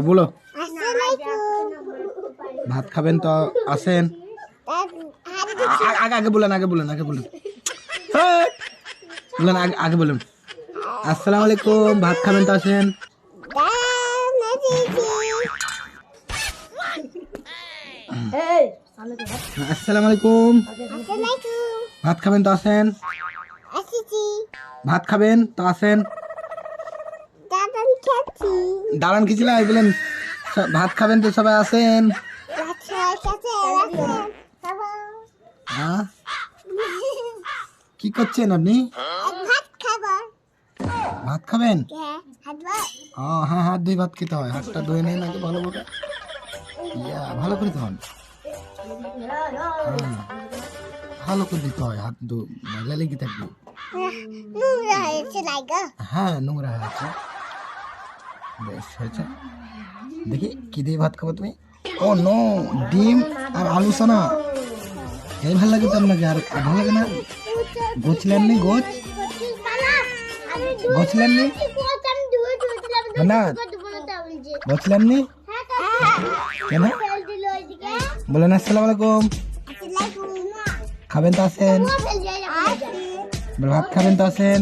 বলো ভাত খাবেন তো আসেন। আগে বলেন বলেন আগে বলেন আসসালামু আলাইকুম, ভাত খাবেন তো আসেন। আসসালামু আলাইকুম, ভাত খাবেন তো আসেন। ভাত খাবেন তো আসেন। দাঁড়ান কিছু না বলেন ভাত খাবেন তো সবাই আসেন। কি করছেন আপনি? ভাত খাবেন? হ্যাঁ হাত ধুয়ে ভাত খেতে হয়, হাতটা ধুয়ে নেই নাকি ভালো করে ভালো করে ধোন, ভালো করে দিতে হয়, হাত ময়লা লেগে থাকবে। হ্যাঁ নোংরা হয়েছে, বেশ হয়েছে। দেখি কি দিয়ে ভাত খাবো তুমি? ও নো, ডিম আর আলু সোনা, এই ভালো লাগে তো আপনাকে? আর ভালো লাগে না? গোছলেন নি? গোছলেন নি না? গোছলেন নি কেন? বলেন আসসালামু আলাইকুম, খাবেন তো আসেন। ভাত খাবেন তো আসেন।